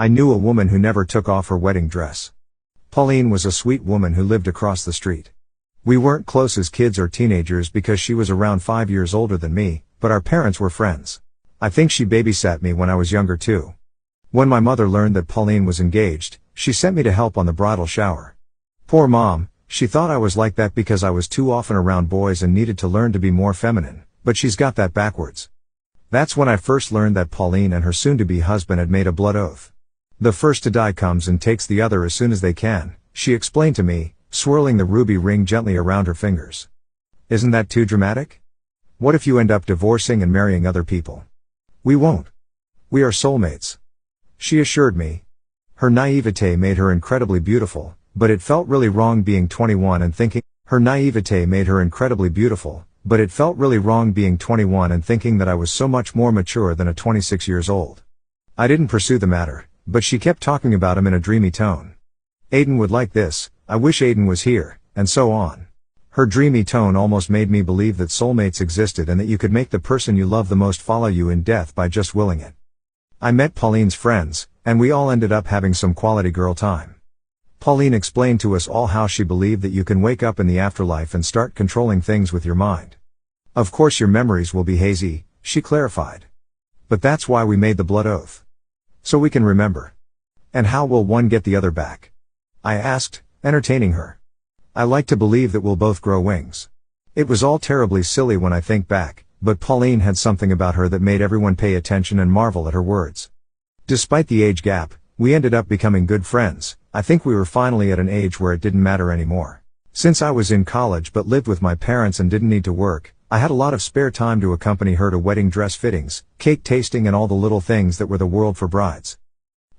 I knew a woman who never took off her wedding dress. Pauline was a sweet woman who lived across the street. We weren't close as kids or teenagers because she was around 5 years older than me, but our parents were friends. I think she babysat me when I was younger too. When my mother learned that Pauline was engaged, she sent me to help on the bridal shower. Poor mom, she thought I was like that because I was too often around boys and needed to learn to be more feminine, but she's got that backwards. That's when I first learned that Pauline and her soon-to-be husband had made a blood oath. The first to die comes and takes the other as soon as they can, she explained to me, swirling the ruby ring gently around her fingers. Isn't that too dramatic? What if you end up divorcing and marrying other people? We won't. We are soulmates. She assured me. Her naivete made her incredibly beautiful, but it felt really wrong being 21 and thinking that I was so much more mature than a 26 years old. I didn't pursue the matter, but she kept talking about him in a dreamy tone. Aiden would like this, I wish Aiden was here, and so on. Her dreamy tone almost made me believe that soulmates existed and that you could make the person you love the most follow you in death by just willing it. I met Pauline's friends, and we all ended up having some quality girl time. Pauline explained to us all how she believed that you can wake up in the afterlife and start controlling things with your mind. Of course your memories will be hazy, she clarified. But that's why we made the blood oath. So we can remember. And how will one get the other back? I asked, entertaining her. I like to believe that we'll both grow wings. It was all terribly silly when I think back, but Pauline had something about her that made everyone pay attention and marvel at her words. Despite the age gap, we ended up becoming good friends. I think we were finally at an age where it didn't matter anymore. Since I was in college but lived with my parents and didn't need to work, I had a lot of spare time to accompany her to wedding dress fittings, cake tasting and all the little things that were the world for brides.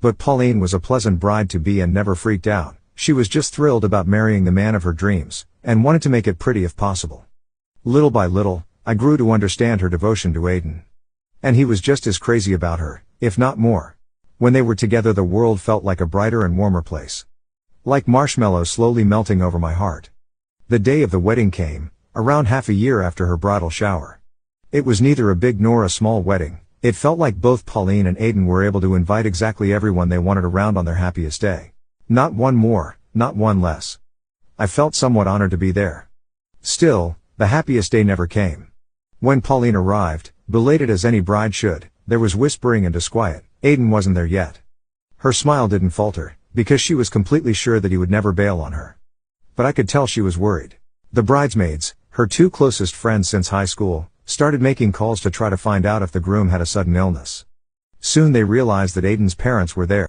But Pauline was a pleasant bride-to-be and never freaked out. She was just thrilled about marrying the man of her dreams, and wanted to make it pretty if possible. Little by little, I grew to understand her devotion to Aiden. And he was just as crazy about her, if not more. When they were together the world felt like a brighter and warmer place. Like marshmallows slowly melting over my heart. The day of the wedding came, around half a year after her bridal shower. It was neither a big nor a small wedding. It felt like both Pauline and Aiden were able to invite exactly everyone they wanted around on their happiest day. Not one more, not one less. I felt somewhat honored to be there. Still, the happiest day never came. When Pauline arrived, belated as any bride should, there was whispering and disquiet. Aiden wasn't there yet. Her smile didn't falter, because she was completely sure that he would never bail on her. But I could tell she was worried. The bridesmaids, her two closest friends since high school, started making calls to try to find out if the groom had a sudden illness. Soon they realized that Aiden's parents were there.